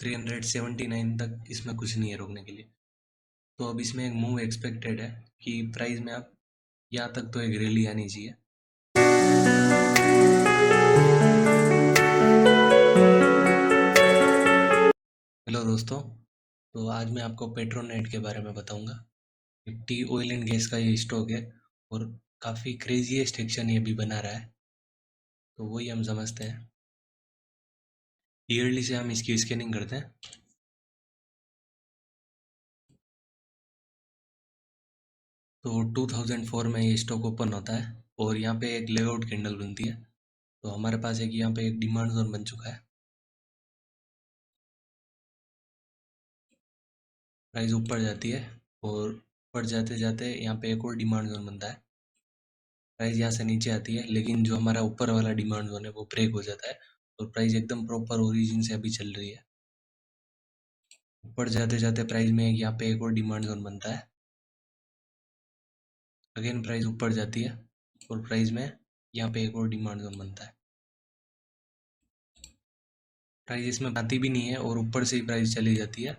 379 तक इसमें कुछ नहीं है रोकने के लिए। तो अब इसमें एक मूव एक्सपेक्टेड है कि प्राइस में आप यहाँ तक तो एक रैली आनी चाहिए। हेलो दोस्तों, तो आज मैं आपको पेट्रोनेट के बारे में बताऊंगा। निफ्टी ऑयल एंड गैस का ये स्टॉक है और काफ़ी क्रेजीएस्ट एक्शन ये भी बना रहा है, तो वही हम समझते हैं। ईयरली से हम इसकी स्कैनिंग करते हैं। तो 2004 में ये स्टॉक ओपन होता है और यहाँ पे एक लेआउट कैंडल बनती है। तो हमारे पास एक यहाँ पे एक डिमांड जोन बन चुका है। प्राइस ऊपर जाती है और ऊपर जाते जाते यहाँ पे एक और डिमांड जोन बनता है। प्राइस यहाँ से नीचे आती है, लेकिन जो हमारा ऊपर वाला डिमांड जोन है वो ब्रेक हो जाता है और प्राइस एकदम प्रॉपर ओरिजिन से अभी चल रही है। ऊपर जाते जाते प्राइस में यहाँ पे एक और डिमांड जोन बनता है। अगेन प्राइस ऊपर जाती है और प्राइस में यहाँ पे एक और डिमांड जोन बनता है। प्राइस इसमें आती भी नहीं है और ऊपर से ही प्राइस चली जाती है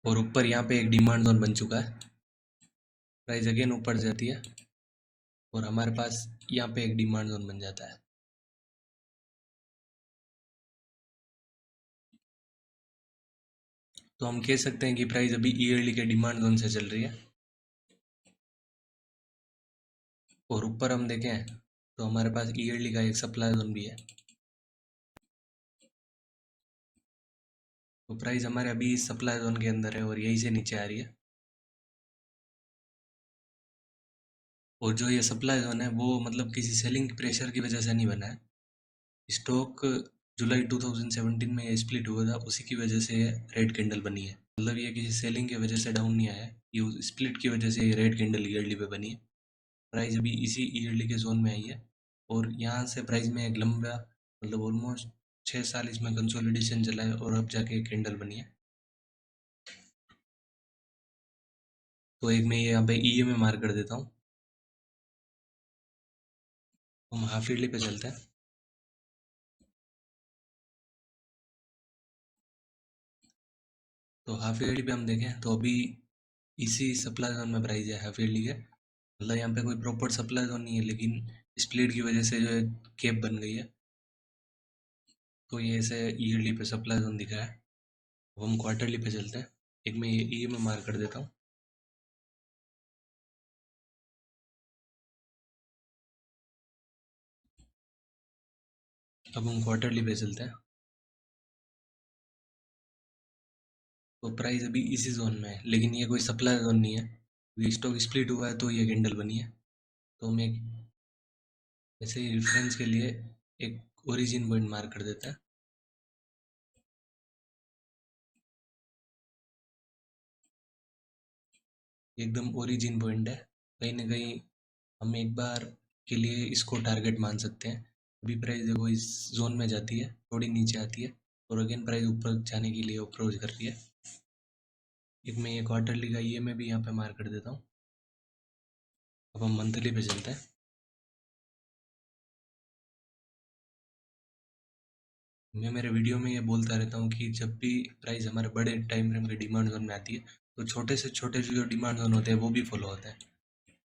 और ऊपर यहाँ पे एक डिमांड जोन बन चुका है। प्राइस अगेन ऊपर जाती है और हमारे पास यहाँ पे एक डिमांड जोन बन जाता है। तो हम कह सकते हैं कि प्राइस अभी ईयरली के डिमांड जोन से चल रही है। और ऊपर हम देखें तो हमारे पास ईयरली का एक सप्लाई जोन भी है। तो प्राइस हमारे अभी इस सप्लाई जोन के अंदर है और यहीं से नीचे आ रही है। और जो ये सप्लाई जोन है वो मतलब किसी सेलिंग प्रेशर की वजह से नहीं बना है। स्टॉक जुलाई 2017 में ये स्प्लिट हुआ था, उसी की वजह से ये रेड कैंडल बनी है। मतलब ये किसी सेलिंग की वजह से डाउन नहीं आया है, ये स्प्लिट की वजह से ये रेड कैंडल ईयरली पे बनी है। प्राइस अभी इसी ईयरली के जोन में आई है और यहाँ से प्राइस में एक लंबा मतलब ऑलमोस्ट 6 साल इसमें कंसोलिडेशन चला है और अब जाके एक कैंडल बनी है। तो एक मैं यहाँ पे EMA मार्क कर देता हूँ। हम हाफ ईयरली पे चलते हैं। तो हाफ ईयरली पे हम देखें तो अभी इसी सप्लाई जोन में प्राइस है हाफ ईयरली के। मतलब यहाँ पे कोई प्रॉपर सप्लाई जोन नहीं है, लेकिन स्प्लिट की वजह से जो है कैप बन गई है। तो ये ऐसे ईयरली पे सप्लाई जोन दिखा है। अब हम क्वार्टरली पे चलते हैं। एक मैं ये EMA मार्क कर देता हूँ। अब हम क्वार्टरली पे चलते हैं। तो प्राइस अभी इसी जोन में है, लेकिन ये कोई सप्लाई जोन नहीं है। ये स्टॉक स्प्लिट हुआ है तो ये कैंडल बनी है। तो हम एक ऐसे ही रेफरेंस के लिए एक ओरिजिन पॉइंट मार्क कर देते हैं। एकदम ओरिजिन पॉइंट है। कहीं ना कहीं हम एक बार के लिए इसको टारगेट मान सकते हैं। अभी प्राइस देखो इस जोन में जाती है, थोड़ी नीचे आती है और अगेन प्राइस ऊपर जाने के लिए अप्रोच कर रही है। एक मैं ये क्वार्टरली का EMA भी यहाँ पे मार्क कर देता हूँ। अब हम मंथली पे चलते हैं। मैं मेरे वीडियो में ये बोलता रहता हूँ कि जब भी प्राइस हमारे बड़े टाइम फ्रेम के डिमांड जोन में आती है तो छोटे से छोटे जो डिमांड जोन होते हैं वो भी फॉलो होते हैं।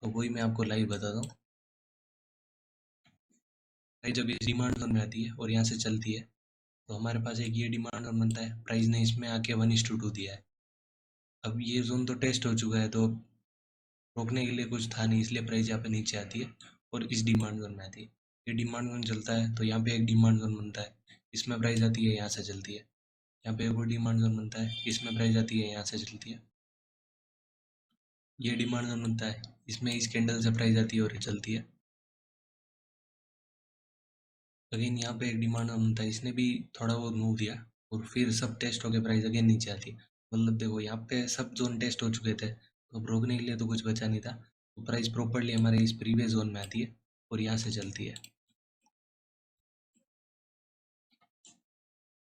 तो वही मैं आपको लाइव बताता हूँ। प्राइस जब इस डिमांड जोन में आती है और यहाँ से चलती है तो हमारे पास एक ये डिमांड जोन बनता है। प्राइस ने इसमें आके 1:2 दिया है। अब ये जोन तो टेस्ट हो चुका है तो रोकने के लिए कुछ था नहीं, इसलिए प्राइस यहाँ पे नीचे आती है और इस डिमांड जोन में आती है। ये डिमांड जोन चलता है तो यहाँ पे एक डिमांड जोन बनता है, इसमें प्राइस आती है, यहाँ से चलती है। यहाँ पे एक और डिमांड जोन बनता है, इसमें प्राइस आती है, यहाँ से चलती है। ये डिमांड जोन बनता है, इसमें इस कैंडल से प्राइस आती है और ये चलती है। अगेन यहाँ पे एक डिमांड जोन बनता है, इसने भी थोड़ा बहुत मूव दिया और फिर सब टेस्ट होके प्राइस अगेन नीचे आती है। मतलब देखो यहाँ पे सब जोन टेस्ट हो चुके थे तो अब रोकने के लिए तो कुछ बचा नहीं था। तो प्राइस प्रॉपरली हमारे इस प्रीवियस जोन में आती है और यहाँ से चलती है।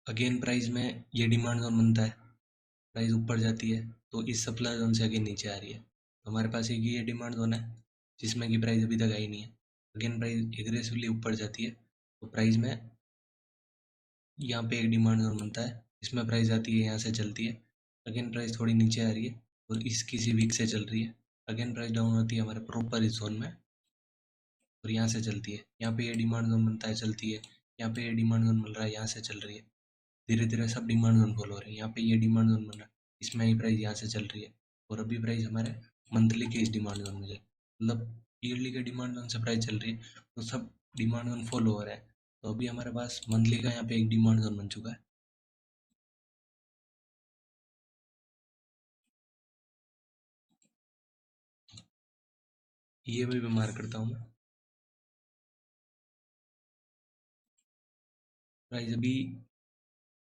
अगेन प्राइस में ये डिमांड जोन बनता है, प्राइस ऊपर जाती है तो इस सप्लाई जोन से अगेन नीचे आ रही है। तो हमारे पास एक ये डिमांड जोन है जिसमें कि प्राइस अभी तक आई नहीं है। अगेन प्राइस एग्रेसिवली ऊपर जाती है तो प्राइस में यहाँ पे एक डिमांड जोन बनता है, इसमें प्राइस आती है, यहाँ से चलती है, अगेन प्राइस थोड़ी नीचे आ रही है और इस किसी वीक से चल रही है, अगेन प्राइस डाउन होती है हमारे प्रॉपर इस जोन में और यहाँ से चलती है, यहाँ पे ये डिमांड जोन बनता है, चलती है, यहाँ पे ये डिमांड जोन बन रहा है, यहाँ से चल रही है, धीरे धीरे सब डिमांड जोन फॉलो हो रहे हैं, यहाँ पे ये डिमांड जोन बन रहा है, इसमें ही प्राइस यहाँ से चल रही है और अभी प्राइस हमारे मंथली के इस डिमांड जोन में मतलब ईयरली के डिमांड जोन से प्राइस चल रही है, तो सब डिमांड जोन फॉलो हो रहा है। तो अभी हमारे पास मंथली का यहाँ पे एक डिमांड जोन बन चुका है, ये भी मार्क करता हूँ मैं। प्राइस अभी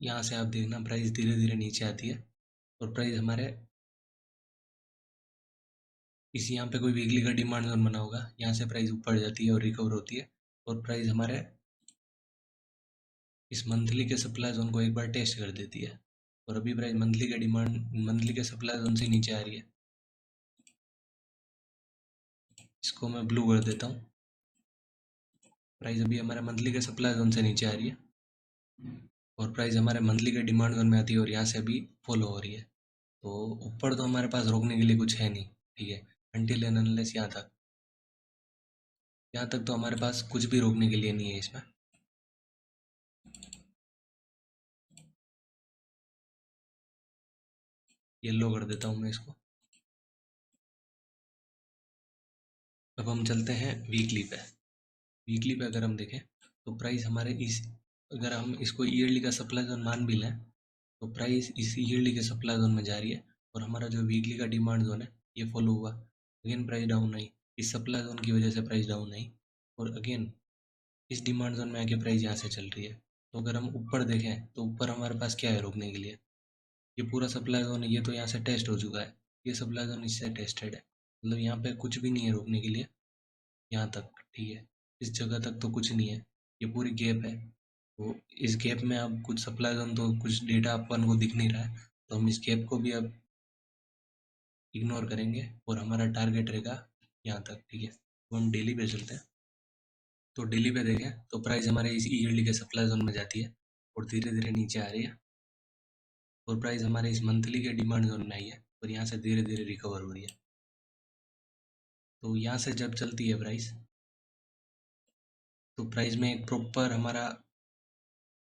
यहाँ से आप देखना प्राइस धीरे धीरे नीचे आती है और प्राइस हमारे इस यहाँ पे कोई वीकली का डिमांड जोन बना होगा, यहाँ से प्राइस ऊपर जाती है और रिकवर होती है और प्राइस हमारे इस मंथली के सप्लाई जोन को एक बार टेस्ट कर देती है और अभी प्राइस मंथली के सप्लाई जोन से नीचे आ रही है, इसको मैं ब्लू कर देता हूँ। प्राइस अभी हमारे मंथली के सप्लाई जोन से नीचे आ रही है और प्राइस हमारे मंथली के डिमांड जोन में आती है और यहाँ से अभी फॉलो हो रही है। तो ऊपर तो हमारे पास रोकने के लिए कुछ है नहीं, ठीक है, अनटिल एंड अनलेस यहाँ तक तो हमारे पास कुछ भी रोकने के लिए नहीं है इसमें। येलो कर देता हूँ मैं इसको। अब हम चलते हैं वीकली पे। वीकली पे अगर हम देखें तो प्राइस हमारे इस अगर हम इसको ईयरली का सप्लाई जोन मान भी लें तो प्राइस इस ईयरली के सप्लाई जोन में जा रही है और हमारा जो वीकली का डिमांड जोन है ये फॉलो हुआ, अगेन प्राइस डाउन आई, इस सप्लाई जोन की वजह से प्राइस डाउन आई और अगेन इस डिमांड जोन में आके प्राइस यहाँ से चल रही है। तो अगर हम ऊपर देखें तो ऊपर हमारे पास क्या है रोकने के लिए, ये पूरा सप्लाई जोन है, ये तो यहाँ से टेस्ट हो चुका है, ये सप्लाई जोन इससे टेस्टेड है, मतलब यहाँ पे कुछ भी नहीं है रोकने के लिए यहाँ तक, ठीक है, इस जगह तक तो कुछ नहीं है, ये पूरी गैप है। तो इस गैप में अब कुछ सप्लाई जोन तो कुछ डेटा अपन को दिख नहीं रहा है, तो हम इस गैप को भी अब इग्नोर करेंगे और हमारा टारगेट रहेगा यहाँ तक, ठीक है। तो हम डेली पे चलते हैं, तो डेली पे देखें तो प्राइस हमारे इस ईयरली के सप्लाई जोन में जाती है और धीरे धीरे नीचे आ रही है और प्राइस हमारे इस मंथली के डिमांड जोन में आई है और यहाँ से धीरे धीरे रिकवर हो रही है। तो यहाँ से जब चलती है प्राइस तो प्राइस में एक प्रॉपर हमारा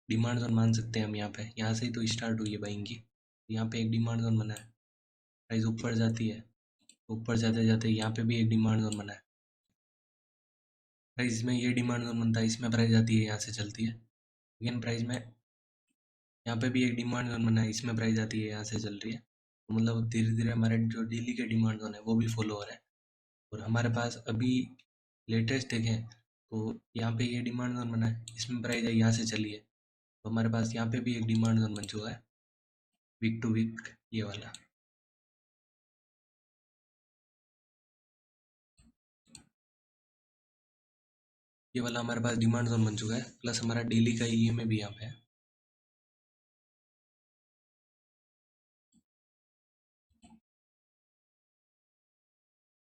डिमांड जोन मान सकते हैं हम, यहाँ से ही तो स्टार्ट हुई है बाइंग की, यहाँ पे एक डिमांड जोन बना है, प्राइस ऊपर जाती है, ऊपर जाते जाते यहाँ पे भी एक डिमांड जोन बना है, प्राइस में ये डिमांड जोन बनता है, इसमें प्राइस आती है, यहाँ से चलती है, लेकिन प्राइस में यहाँ पे भी एक डिमांड जोन बना है, इसमें प्राइस आती है, यहाँ से चल रही है, तो मतलब धीरे धीरे हमारे जो डेली के डिमांड जोन है वो भी फॉलो हो रहा है और हमारे पास अभी लेटेस्ट देखें तो यहाँ पे ये डिमांड जोन बना है, इसमें प्राइस है, यहाँ से चली है, तो हमारे पास यहाँ पे भी एक डिमांड जोन बन चुका है वीक टू वीक, ये वाला, ये वाला हमारे पास डिमांड जोन बन चुका है, प्लस हमारा डेली का ईएमए भी यहाँ पे है।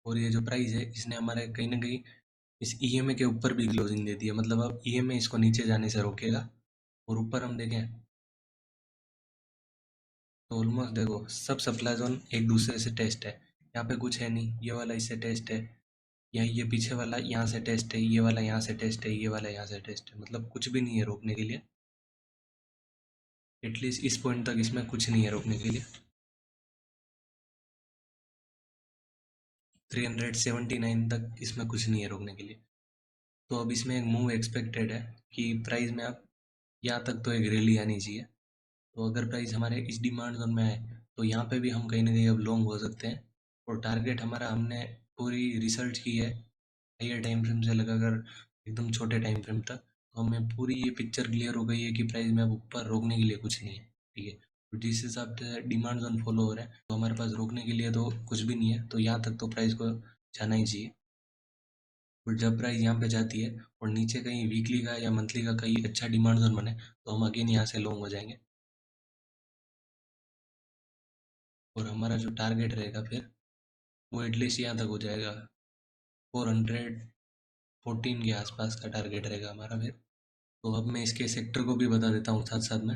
और ये जो प्राइस है इसने हमारे कहीं ना कहीं इस ईएमए के ऊपर भी क्लोजिंग दे दी है, मतलब अब ईएमए इसको नीचे जाने से रोकेगा और ऊपर हम देखें तो ऑलमोस्ट देखो सब सप्लाई जोन एक दूसरे से टेस्ट है, यहाँ पे कुछ है नहीं, ये वाला इससे टेस्ट है, या ये पीछे वाला यहाँ से टेस्ट है, ये वाला यहाँ से टेस्ट है, ये वाला यहाँ से टेस्ट है, मतलब कुछ भी नहीं है रोकने के लिए, एटलीस्ट इस पॉइंट तक इसमें कुछ नहीं है रोकने के लिए। 379 तक इसमें कुछ नहीं है रोकने के लिए। तो अब इसमें एक मूव एक्सपेक्टेड है कि प्राइस में अब यहाँ तक तो एक रैली आनी चाहिए, तो अगर प्राइस हमारे इस डिमांड जोन में आए तो यहाँ पे भी हम कहीं ना कहीं अब लॉन्ग हो सकते हैं और टारगेट हमारा हमने पूरी रिसर्च की है हायर टाइम फ्रेम से लगाकर एकदम छोटे टाइम फ्रेम तक, तो हमें पूरी ये पिक्चर क्लियर हो गई है कि प्राइस में अब ऊपर रोकने के लिए कुछ नहीं है, ठीक है। तो जिस हिसाब से डिमांड जोन फॉलो हो रहा है तो हमारे पास रोकने के लिए तो कुछ भी नहीं है, तो यहाँ तक तो प्राइस को जाना ही चाहिए। और जब प्राइस यहाँ पे जाती है और नीचे कहीं वीकली का या मंथली का कहीं अच्छा डिमांड जोन बने तो हम अगेन यहाँ से लॉन्ग हो जाएंगे और हमारा जो टारगेट रहेगा फिर वो एटलीस्ट यहाँ तक हो जाएगा, 414 के आसपास का टारगेट रहेगा हमारा फिर। तो अब मैं इसके सेक्टर को भी बता देता हूँ साथ साथ में।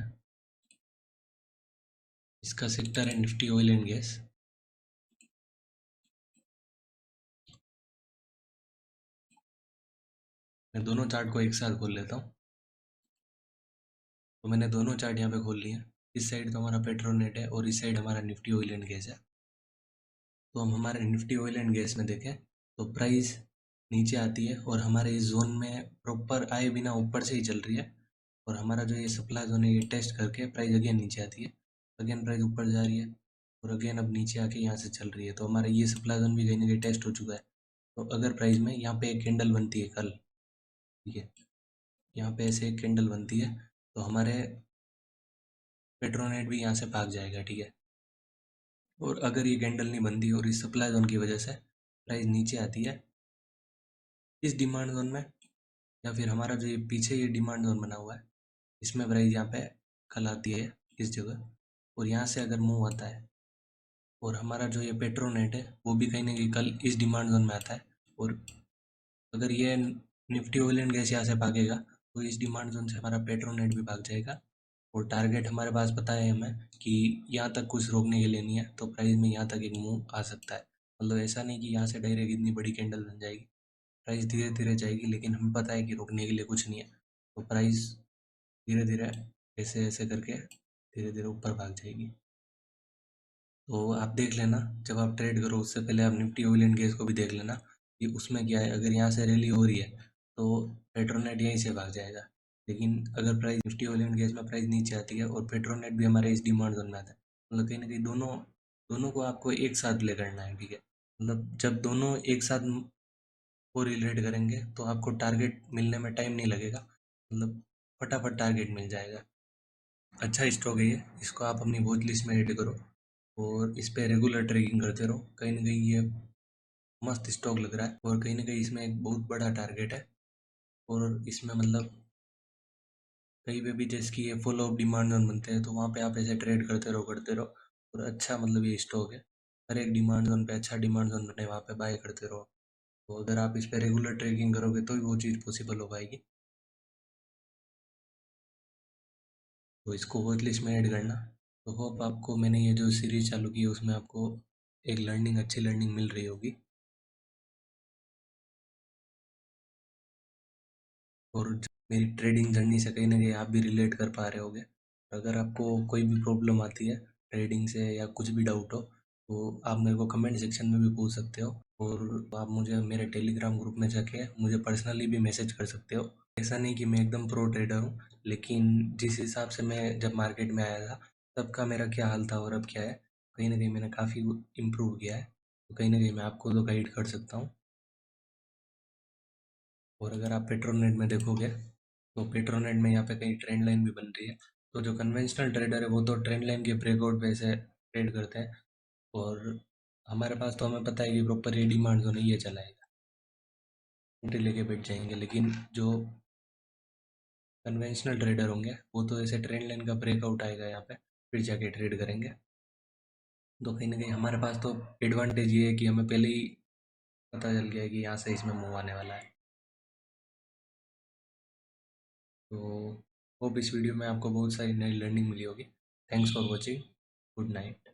इसका सेक्टर है निफ्टी ऑयल एंड गैस। मैं दोनों चार्ट को एक साथ खोल लेता हूँ। तो मैंने दोनों चार्ट यहाँ पे खोल लिए। इस साइड तो हमारा पेट्रोनेट है और इस साइड हमारा निफ्टी ऑयल एंड गैस है। तो हम हमारे निफ्टी ऑयल एंड गैस में देखें तो प्राइस नीचे आती है और हमारे इस जोन में प्रॉपर आए बिना ऊपर से ही चल रही है। और हमारा जो ये सप्लाई जोन है ये टेस्ट करके प्राइस अगेन नीचे आती है, अगेन प्राइस ऊपर जा रही है और अगेन अब नीचे आके यहाँ से चल रही है। तो हमारा ये सप्लाई जोन भी कहीं ना कहीं टेस्ट हो चुका है। तो अगर प्राइस में यहाँ पे एक कैंडल बनती है कल, ठीक है, यहाँ पे ऐसे एक कैंडल बनती है तो हमारे पेट्रोनेट भी यहाँ से भाग जाएगा, ठीक है। और अगर ये कैंडल नहीं बनती और इस सप्लाई जोन की वजह से प्राइस नीचे आती है इस डिमांड जोन में, या फिर हमारा जो ये पीछे ये डिमांड जोन बना हुआ है इसमें प्राइस यहाँ पे कल आती है इस जगह, और यहाँ से अगर मूव आता है और हमारा जो ये पेट्रोनेट है वो भी कहीं ना कहीं कल इस डिमांड जोन में आता है, और अगर ये निफ्टी ऑयल एंड गैस यहाँ से भागेगा तो इस डिमांड जोन से हमारा पेट्रोनेट भी भाग जाएगा। और टारगेट हमारे पास पता है हमें कि यहाँ तक कुछ रोकने के लिए नहीं है, तो प्राइस में यहाँ तक एक मूव आ सकता है। मतलब ऐसा नहीं कि यहाँ से डायरेक्ट इतनी बड़ी कैंडल बन जाएगी, प्राइस धीरे धीरे जाएगी, लेकिन हमें पता है कि रोकने के लिए कुछ नहीं है। तो प्राइस धीरे धीरे ऐसे ऐसे करके धीरे धीरे ऊपर भाग जाएगी। तो आप देख लेना, जब आप ट्रेड करो उससे पहले आप निफ्टी ऑयल एंड गैस को भी देख लेना कि उसमें क्या है। अगर यहाँ से रैली हो रही है तो पेट्रोनेट यहीं से भाग जाएगा, लेकिन अगर price Nifty oil and gas में प्राइस नीचे आती है और पेट्रोनेट भी हमारे इस डिमांड जोन में आता है, मतलब कहीं ना कहीं दोनों दोनों को आपको एक साथ ले करना है, ठीक है। मतलब जब दोनों एक साथ को रिलेट करेंगे तो आपको टारगेट मिलने में टाइम नहीं लगेगा, मतलब फटाफट टारगेट मिल जाएगा। अच्छा स्टॉक है ये, इसको आप अपनी वॉच लिस्ट में ऐड करो और इस पे रेगुलर ट्रेडिंग करते रहो। कहीं ना कहीं ये मस्त स्टॉक लग रहा है और कहीं ना कहीं इसमें एक बहुत बड़ा टारगेट है। और इसमें मतलब कहीं पे भी जिसकी ये फुल ऑफ डिमांड जोन बनते हैं तो वहाँ पे आप ऐसे ट्रेड करते रहो। और अच्छा मतलब ये स्टॉक है, हर एक डिमांड जोन पे अच्छा डिमांड जोन बने वहाँ पे बाय करते रहो। तो अगर आप इस पे रेगुलर ट्रेडिंग करोगे तो ही वो चीज़ पॉसिबल हो पाएगी। तो इसको वॉच लिस्ट में ऐड करना। तो होप आपको मैंने ये जो सीरीज चालू की है उसमें आपको एक लर्निंग अच्छी लर्निंग मिल रही होगी, और मेरी ट्रेडिंग जर्नी से कहीं ना कहीं आप भी रिलेट कर पा रहे होगे। अगर आपको कोई भी प्रॉब्लम आती है ट्रेडिंग से या कुछ भी डाउट हो तो आप मेरे को कमेंट सेक्शन में भी पूछ सकते हो, और आप मुझे मेरे टेलीग्राम ग्रुप में जाके मुझे पर्सनली भी मैसेज कर सकते हो। ऐसा नहीं कि मैं एकदम प्रो ट्रेडर हूँ, लेकिन जिस हिसाब से मैं जब मार्केट में आया था तब का मेरा क्या हाल था और अब क्या है, कहीं ना कहीं मैंने काफ़ी इम्प्रूव किया है। तो कहीं ना कहीं मैं आपको तो गाइड कर सकता हूँ। और अगर आप पेट्रोनेट में देखोगे तो पेट्रोनेट में यहाँ पे कहीं ट्रेंड लाइन भी बन रही है। तो जो कन्वेंशनल ट्रेडर है वो तो ट्रेंड लाइन के ब्रेकआउट पे से ट्रेड करते हैं, और हमारे पास तो हमें पता है कि प्रॉपर ये डिमांड जो नहीं है चलाएगा, एंट्री लेके बैठ जाएंगे। लेकिन जो कन्वेंशनल ट्रेडर होंगे वो तो ऐसे ट्रेंड लाइन का ब्रेकआउट आएगा यहाँ पे फिर जाके ट्रेड करेंगे। तो कहीं ना कहीं हमारे पास तो एडवांटेज ये है कि हमें पहले ही पता चल गया है कि यहाँ से इसमें मूव आने वाला है। तो होप इस वीडियो में आपको बहुत सारी नई लर्निंग मिली होगी। Thanks for watching. Good night.